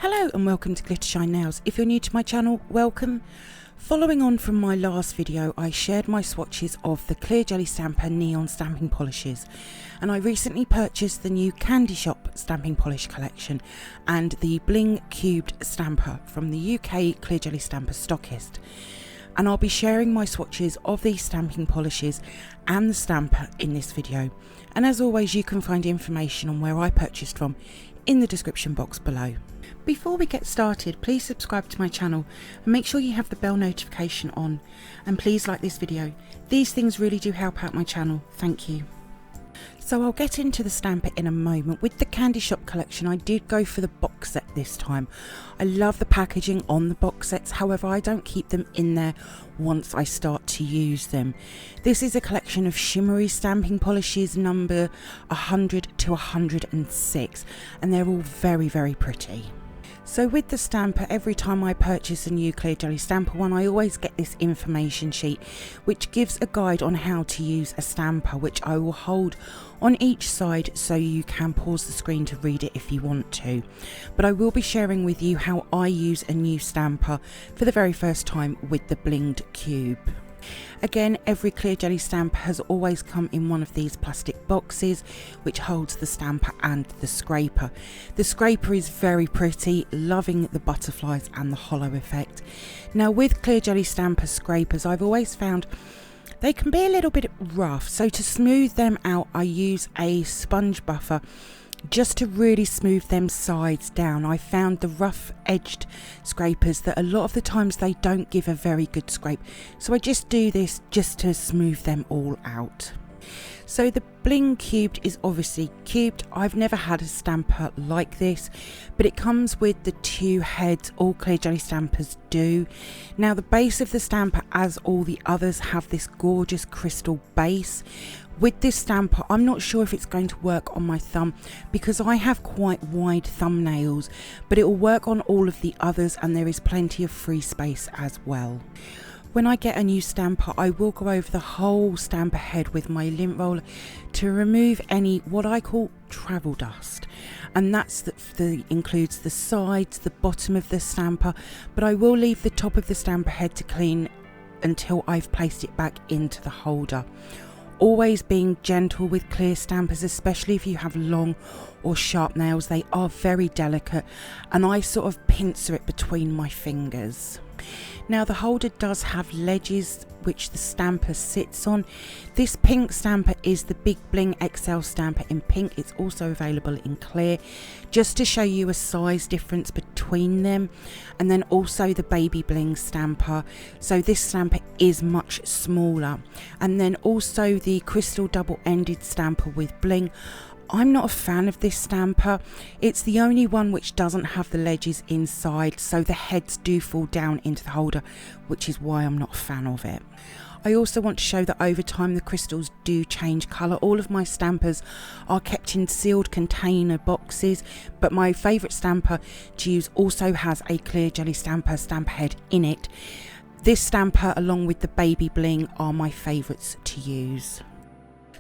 Hello and welcome to glittershinenails. If you're new to my channel, welcome. Following on from my last video, I shared my swatches of the Clear Jelly Stamper neon stamping polishes, and I recently purchased the new Candy Shop stamping polish collection and the Bling Cubed Stamper from the UK Clear Jelly Stamper stockist. And I'll be sharing my swatches of these stamping polishes and the stamper in this video. And as always, you can find information on where I purchased from in the description box below. Before we get started, please subscribe to my channel and make sure you have the bell notification on, and please like this video. These things really do help out my channel, thank you. So I'll get into the stamper in a moment. With the Candy Shop collection, I did go for the box set this time. I love the packaging on the box sets, however I don't keep them in there once I start to use them. This is a collection of shimmery stamping polishes number 100 to 106, and they're all very pretty. So with the stamper, every time I purchase a new Clear Jelly Stamper one, I always get this information sheet which gives a guide on how to use a stamper, which I will hold on each side so you can pause the screen to read it if you want to. But I will be sharing with you how I use a new stamper for the very first time with the Blinged Cube. Again, every Clear Jelly Stamper has always come in one of these plastic boxes which holds the stamper and the scraper. The scraper is very pretty, loving the butterflies and the hollow effect. Now with Clear Jelly Stamper scrapers, I've always found they can be a little bit rough, so to smooth them out I use a sponge buffer just to really smooth them sides down. I found the rough edged scrapers that a lot of the times they don't give a very good scrape, so I just do this just to smooth them all out. So the Bling Cubed is obviously cubed. I've never had a stamper like this, but it comes with the two heads, all Clear Jelly Stampers do. Now the base of the stamper, as all the others, have this gorgeous crystal base. With this stamper, I'm not sure if it's going to work on my thumb because I have quite wide thumbnails, but it will work on all of the others and there is plenty of free space as well. When I get a new stamper, I will go over the whole stamper head with my lint roller to remove any what I call travel dust, and that's includes the sides, the bottom of the stamper, but I will leave the top of the stamper head to clean until I've placed it back into the holder. Always being gentle with clear stampers, especially if you have long or sharp nails. They are very delicate and I sort of pincer it between my fingers. Now the holder does have ledges which the stamper sits on. This pink stamper is the Big Bling XL stamper in pink. It's also available in clear, just to show you a size difference between them. And then also the Baby Bling stamper, so this stamper is much smaller. And then also the crystal double-ended stamper with bling. I'm not a fan of this stamper. It's the only one which doesn't have the ledges inside, so the heads do fall down into the holder, which is why I'm not a fan of it. I also want to show that over time the crystals do change colour. All of my stampers are kept in sealed container boxes, but my favourite stamper to use also has a Clear Jelly Stamper stamper head in it. This stamper along with the Baby Bling are my favourites to use.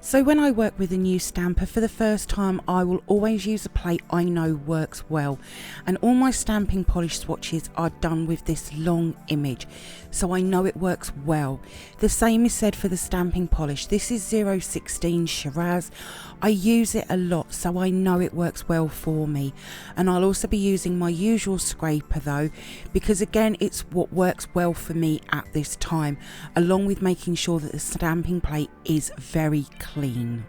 So when I work with a new stamper for the first time, I will always use a plate I know works well, and all my stamping polish swatches are done with this long image, so I know it works well. The same is said for the stamping polish. This is 016 Shiraz. I use it a lot, so I know it works well for me. And I'll also be using my usual scraper though, because again it's what works well for me at this time, along with making sure that the stamping plate is very clean.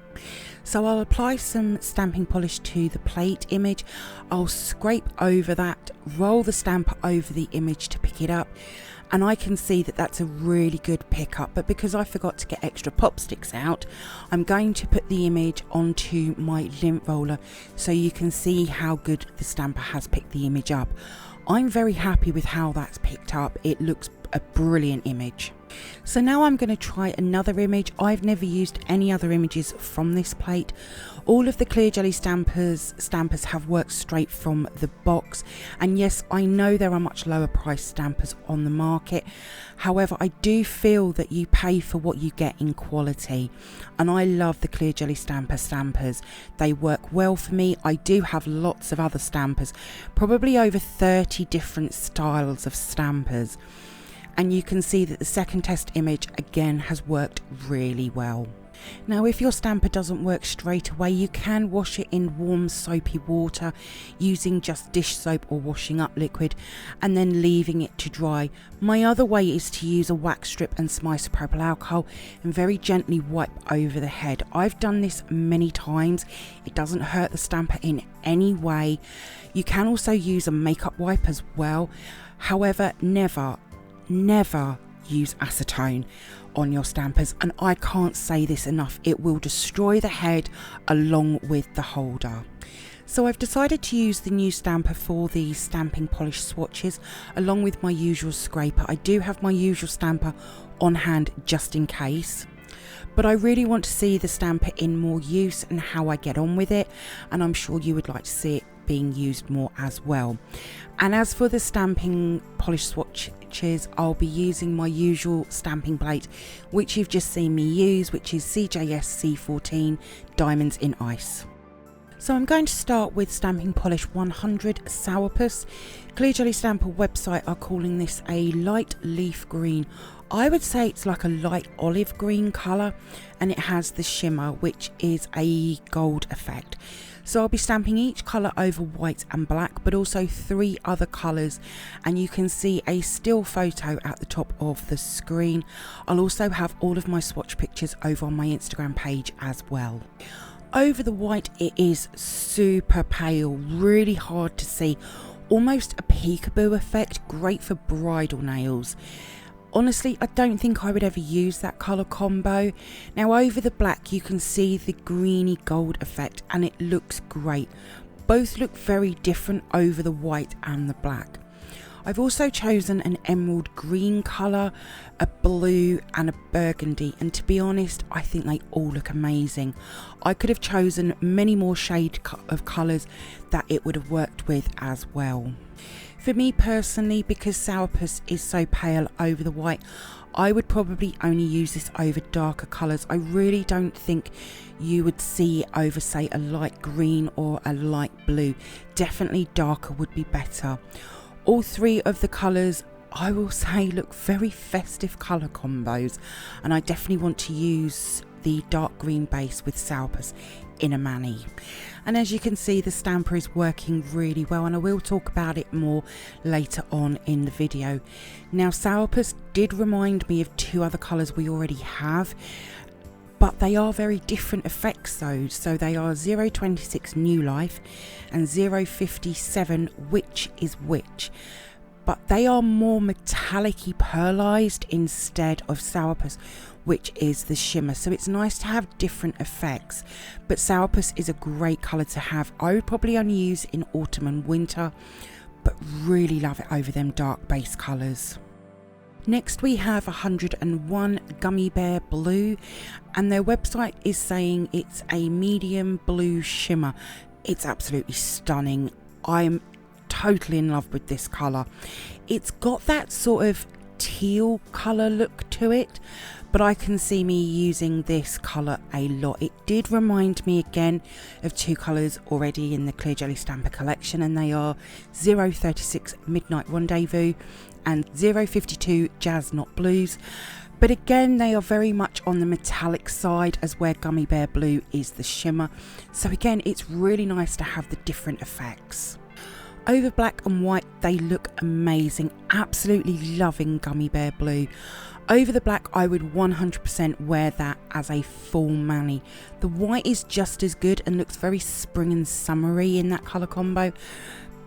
So I'll apply some stamping polish to the plate image. I'll scrape over that, roll the stamper over the image to pick it up, and I can see that that's a really good pickup. But because I forgot to get extra pop sticks out, I'm going to put the image onto my lint roller so you can see how good the stamper has picked the image up. I'm very happy with how that's picked up. It looks a brilliant image. So now I'm going to try another image. I've never used any other images from this plate. All of the Clear Jelly stampers have worked straight from the box, and yes, I know there are much lower price stampers on the market. However, I do feel that you pay for what you get in quality, and I love the Clear Jelly stampers. They work well for me. I do have lots of other stampers, probably over 30 different styles of stampers. And you can see that the second test image again has worked really well. Now if your stamper doesn't work straight away, you can wash it in warm soapy water using just dish soap or washing up liquid and then leaving it to dry. My other way is to use a wax strip and some isopropyl alcohol and very gently wipe over the head. I've done this many times. It doesn't hurt the stamper in any way. You can also use a makeup wipe as well. However, never use acetone on your stampers, and I can't say this enough, it will destroy the head along with the holder. So I've decided to use the new stamper for the stamping polish swatches along with my usual scraper. I do have my usual stamper on hand just in case, but I really want to see the stamper in more use and how I get on with it, and I'm sure you would like to see it being used more as well. And as for the stamping polish swatches, I'll be using my usual stamping plate which you've just seen me use, which is CJS C14 Diamonds in Ice. So I'm going to start with Stamping Polish 100 Sourpuss. Clear Jelly Stamper website are calling this a light leaf green. I would say it's like a light olive green colour, and it has the shimmer, which is a gold effect. So I'll be stamping each colour over white and black, but also 3 other colours, and you can see a still photo at the top of the screen. I'll also have all of my swatch pictures over on my Instagram page as well. Over the white, it is super pale, really hard to see, almost a peekaboo effect, great for bridal nails. Honestly, I don't think I would ever use that colour combo. Now over the black you can see the greeny gold effect and it looks great. Both look very different over the white and the black. I've also chosen an emerald green colour, a blue and a burgundy, and to be honest I think they all look amazing. I could have chosen many more shades of colours that it would have worked with as well. For me personally, because Sourpuss is so pale over the white, I would probably only use this over darker colours. I really don't think you would see it over, say, a light green or a light blue. Definitely darker would be better. All 3 of the colours, I will say, look very festive colour combos, and I definitely want to use the dark green base with Sourpuss in a mani. And as you can see, the stamper is working really well, and I will talk about it more later on in the video. Now Sourpuss did remind me of 2 other colours we already have, but they are very different effects though. So they are 026 New Life and 057 Witch is Witch. But they are more metallic-y pearlized instead of Sourpuss, which is the shimmer. So it's nice to have different effects, but Sourpuss is a great colour to have. I would probably only use it in autumn and winter, but really love it over them dark base colours. Next we have 101 Gummy Bear Blue, and their website is saying it's a medium blue shimmer. It's absolutely stunning. I'm totally in love with this colour. It's got that sort of teal colour look to it, but I can see me using this colour a lot. It did remind me again of 2 colours already in the Clear Jelly Stamper collection, and they are 036 Midnight Rendezvous and 052 Jazz Not Blues. But again, they are very much on the metallic side, as where Gummy Bear Blue is the shimmer. So again, it's really nice to have the different effects. Over black and white, they look amazing. Absolutely loving Gummy Bear Blue. Over the black, I would 100% wear that as a full mani. The white is just as good and looks very spring and summery in that colour combo,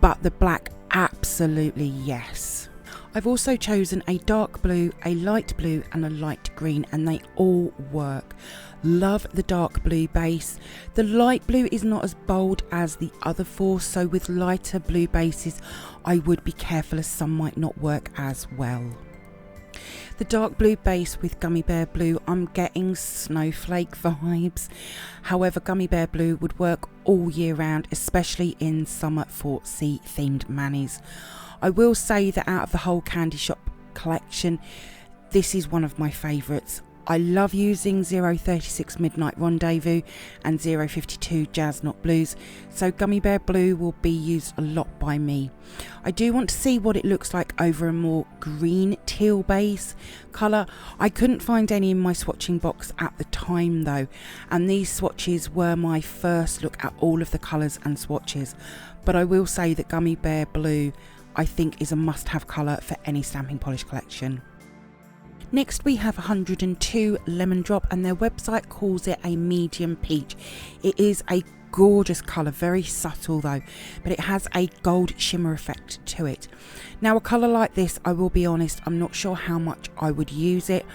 but the black, absolutely yes. I've also chosen a dark blue, a light blue and a light green, and they all work. Love the dark blue base. The light blue is not as bold as the other 4, so with lighter blue bases I would be careful as some might not work as well. The dark blue base with Gummy Bear Blue, I'm getting snowflake vibes. However, Gummy Bear Blue would work all year round, especially in summer for sea themed manis. I will say that out of the whole Candy Shop collection, this is one of my favourites. I love using 036 Midnight Rendezvous and 052 Jazz Not Blues, so Gummy Bear Blue will be used a lot by me. I do want to see what it looks like over a more green teal base colour. I couldn't find any in my swatching box at the time though, and these swatches were my first look at all of the colours and swatches, but I will say that Gummy Bear Blue I think is a must-have colour for any stamping polish collection. Next we have 102 Lemon Drop, and their website calls it a medium peach. It is a gorgeous colour, very subtle though, but it has a gold shimmer effect to it. Now a colour like this, I will be honest, I'm not sure how much I would use it,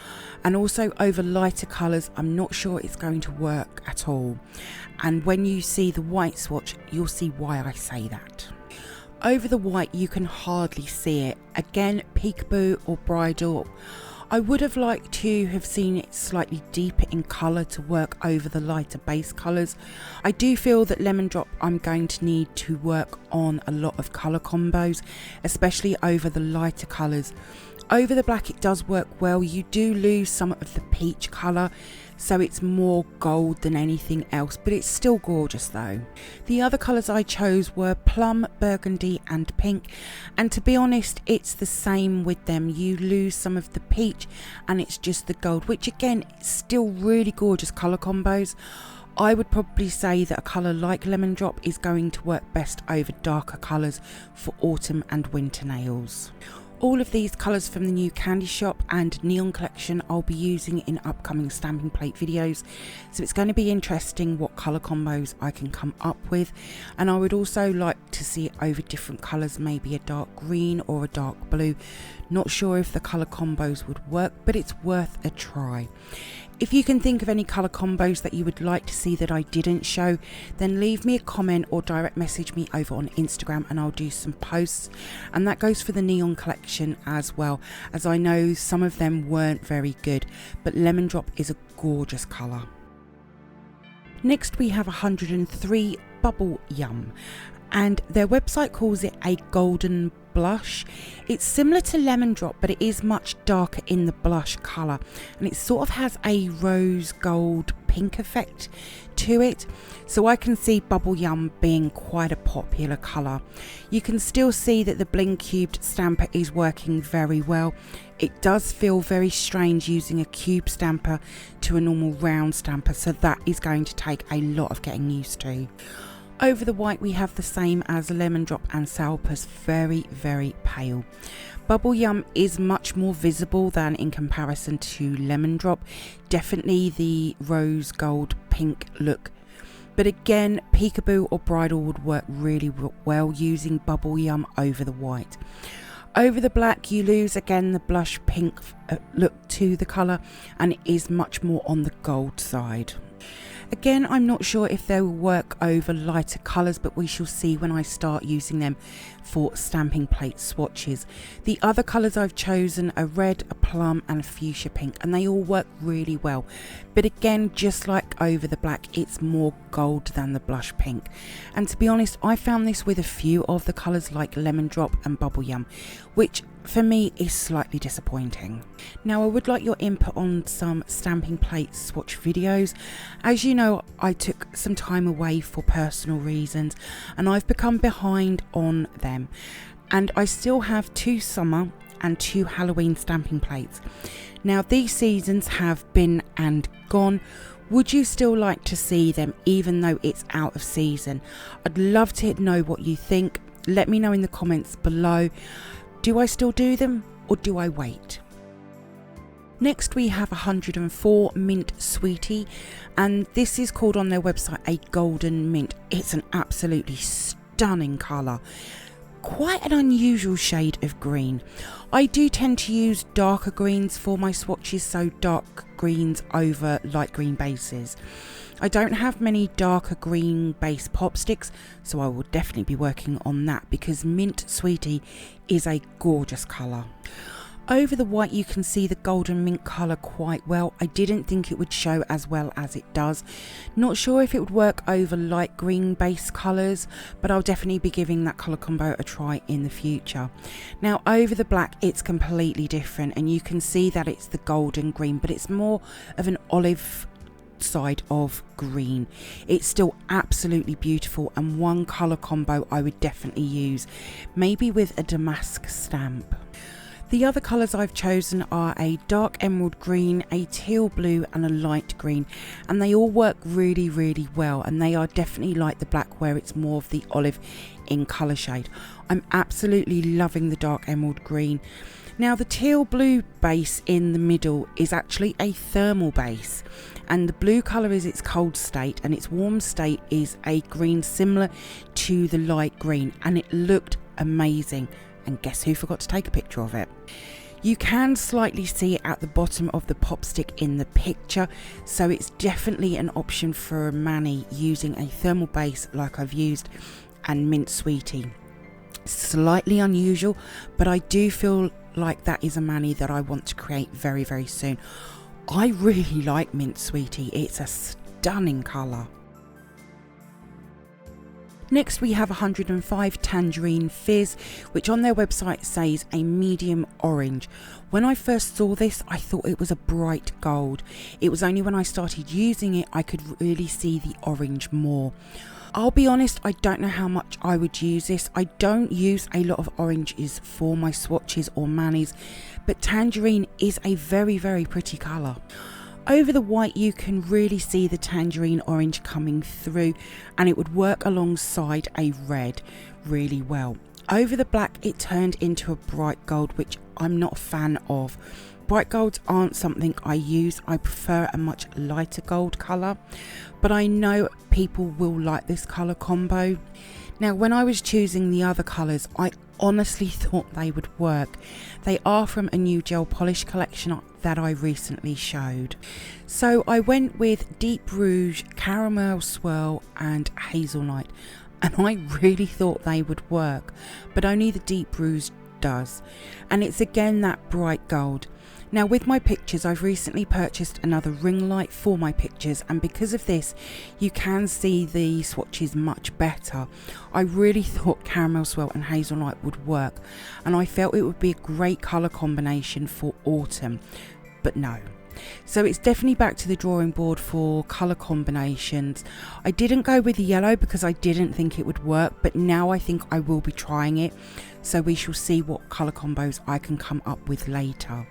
and also over lighter colours I'm not sure it's going to work at all, and when you see the white swatch you'll see why I say that. Over the white you can hardly see it. Again, peekaboo or bridal. I would have liked to have seen it slightly deeper in colour to work over the lighter base colours. I do feel that Lemon Drop I'm going to need to work on a lot of colour combos, especially over the lighter colours. Over the black it does work well. You do lose some of the peach colour, so it's more gold than anything else, but it's still gorgeous though. The other colours I chose were plum, burgundy and pink, and to be honest it's the same with them. You lose some of the peach and it's just the gold, which again is still really gorgeous colour combos. I would probably say that a colour like Lemon Drop is going to work best over darker colours for autumn and winter nails. All of these colours from the new Candy Shop and Neon collection I'll be using in upcoming stamping plate videos, so it's going to be interesting what colour combos I can come up with, and I would also like to see it over different colours, maybe a dark green or a dark blue. Not sure if the colour combos would work, but it's worth a try. If you can think of any colour combos that you would like to see that I didn't show, then leave me a comment or direct message me over on Instagram and I'll do some posts. And that goes for the Neon collection as well, as I know some of them weren't very good, but Lemon Drop is a gorgeous colour. Next we have 103 Bubble Yum, and their website calls it a golden blush. It's similar to Lemon Drop, but it is much darker in the blush colour, and it sort of has a rose gold pink effect to it, so I can see Bubble Yum being quite a popular colour. You can still see that the Bling Cubed Stamper is working very well. It does feel very strange using a cube stamper to a normal round stamper, so that is going to take a lot of getting used to. Over the white we have the same as Lemon Drop and Sourpuss, very very pale. Bubble Yum is much more visible than in comparison to Lemon Drop, definitely the rose gold pink look, but again peekaboo or bridal would work really well using Bubble Yum over the white. Over the black you lose again the blush pink look to the colour, and it is much more on the gold side. Again, I'm not sure if they will work over lighter colours, but we shall see when I start using them for stamping plate swatches. The other colours I've chosen are red, a plum and a fuchsia pink, and they all work really well. But again, just like over the black, it's more gold than the blush pink. And to be honest, I found this with a few of the colours like Lemon Drop and Bubble Yum, which for me is slightly disappointing. Now I would like your input on some stamping plate swatch videos. As you know, I took some time away for personal reasons and I've become behind on them, and I still have 2 summer and 2 Halloween stamping plates. Now these seasons have been and gone. Would you still like to see them even though it's out of season? I'd love to know what you think. Let me know in the comments below. Do I still do them or do I wait? Next we have 104 Mint Sweetie, and this is called on their website a golden mint. It's an absolutely stunning colour. Quite an unusual shade of green. I do tend to use darker greens for my swatches, so dark greens over light green bases. I don't have many darker green base pop sticks, so I will definitely be working on that because Mint Sweetie is a gorgeous colour. Over the white you can see the golden mint colour quite well. I didn't think it would show as well as it does. Not sure if it would work over light green base colours, but I'll definitely be giving that colour combo a try in the future. Now over the black it's completely different, and you can see that it's the golden green, but it's more of an olive side of green. It's still absolutely beautiful, and one colour combo I would definitely use, maybe with a damask stamp. The other colours I've chosen are a dark emerald green, a teal blue and a light green, and they all work really well, and they are definitely like the black where it's more of the olive in colour shade. I'm absolutely loving the dark emerald green. Now the teal blue base in the middle is actually a thermal base, and the blue colour is its cold state, and its warm state is a green similar to the light green, and it looked amazing. And guess who forgot to take a picture of it? You can slightly see it at the bottom of the pop stick in the picture, so it's definitely an option for a mani using a thermal base like I've used, and Mint Sweetie. Slightly unusual, but I do feel like that is a mani that I want to create very soon. I really like Mint Sweetie, it's a stunning colour. Next we have 105 Tangerine Fizz, which on their website says a medium orange. When I first saw this I thought it was a bright gold. It was only when I started using it I could really see the orange more. I'll be honest, I don't know how much I would use this. I don't use a lot of oranges for my swatches or manis, but tangerine is a very pretty colour. Over the white you can really see the tangerine orange coming through, and it would work alongside a red really well. Over the black it turned into a bright gold, which I'm not a fan of. Bright golds aren't something I use. I prefer a much lighter gold colour, but I know people will like this colour combo. Now when I was choosing the other colours I honestly thought they would work. They are from a new gel polish collection that I recently showed. So I went with Deep Rouge, Caramel Swirl and Hazelnut, and I really thought they would work, but only the Deep Rouge does, and it's again that bright gold. Now with my pictures I've recently purchased another ring light for my pictures, and because of this you can see the swatches much better. I really thought Caramel Swirl and Hazelnut would work, and I felt it would be a great colour combination for autumn, but no. So it's definitely back to the drawing board for colour combinations. I didn't go with the yellow because I didn't think it would work, but now I think I will be trying it, so we shall see what colour combos I can come up with later.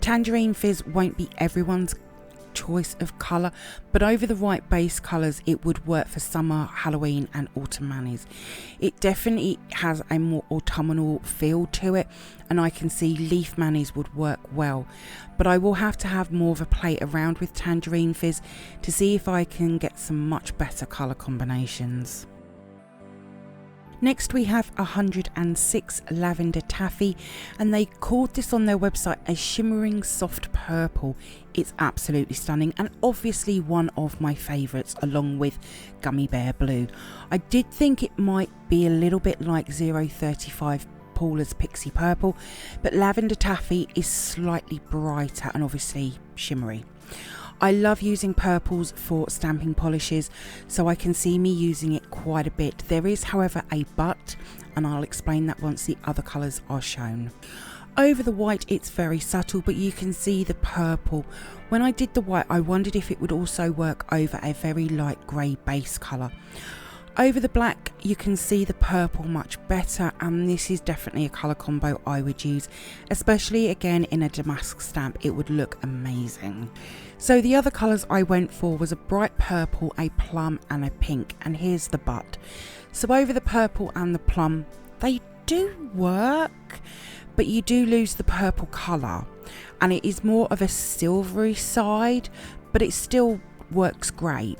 Tangerine Fizz won't be everyone's choice of colour, but over the white base colours it would work for summer, Halloween and autumn manis. It definitely has a more autumnal feel to it, and I can see leaf manis would work well, but I will have to have more of a play around with Tangerine Fizz to see if I can get some much better colour combinations. Next we have 106 Lavender Taffy, and they called this on their website a shimmering soft purple. It's absolutely stunning and obviously one of my favourites along with Gummy Bear Blue. I did think it might be a little bit like 035 Paula's Pixie Purple, but Lavender Taffy is slightly brighter and obviously shimmery. I love using purples for stamping polishes, so I can see me using it quite a bit. There is however a but, and I'll explain that once the other colours are shown. Over the white it's very subtle, but you can see the purple. When I did the white I wondered if it would also work over a very light grey base colour. Over the black you can see the purple much better, and this is definitely a colour combo I would use, especially again in a damask stamp. It would look amazing. So the other colours I went for was a bright purple, a plum and a pink, and here's the but. So over the purple and the plum they do work, but you do lose the purple colour and it is more of a silvery side, but it still works great.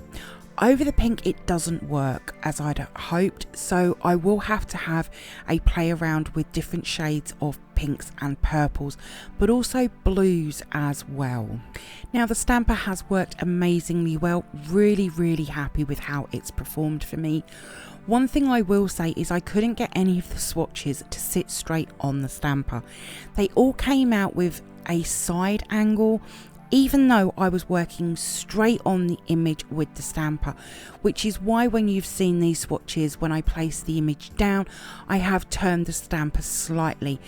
Over the pink it doesn't work as I'd hoped, so I will have to have a play around with different shades of pinks and purples, but also blues as well. Now the stamper has worked amazingly well, really happy with how it's performed for me. One thing I will say is I couldn't get any of the swatches to sit straight on the stamper. They all came out with a side angle, even though I was working straight on the image with the stamper, which is why when you've seen these swatches, when I place the image down, I have turned the stamper slightly,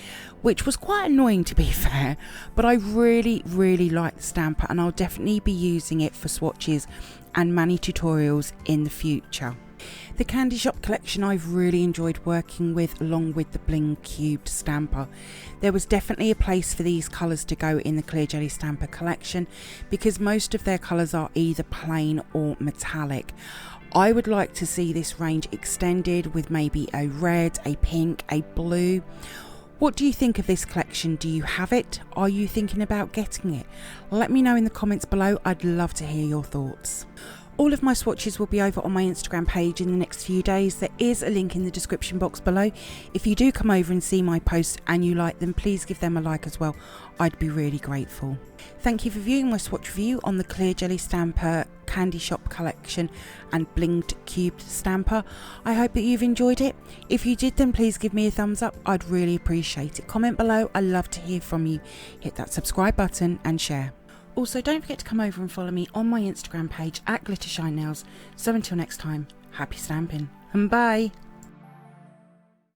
which was quite annoying to be fair, but I really like the stamper and I'll definitely be using it for swatches and mani tutorials in the future. The Candy Shop collection I've really enjoyed working with, along with the Bling Cubed Stamper. There was definitely a place for these colours to go in the Clear Jelly Stamper collection because most of their colours are either plain or metallic. I would like to see this range extended with maybe a red, a pink, a blue. What do you think of this collection? Do you have it? Are you thinking about getting it? Let me know in the comments below. I'd love to hear your thoughts. All of my swatches will be over on my Instagram page in the next few days. There is a link in the description box below. If you do come over and see my posts and you like them, please give them a like as well. I'd be really grateful. Thank you for viewing my swatch review on the Clear Jelly Stamper Candy Shop collection and Bling Cubed Stamper. I hope that you've enjoyed it. If you did, then please give me a thumbs up. I'd really appreciate it. Comment below. I love to hear from you. Hit that subscribe button and share. Also, don't forget to come over and follow me on my Instagram page at glittershinenails. So until next time, happy stamping and bye.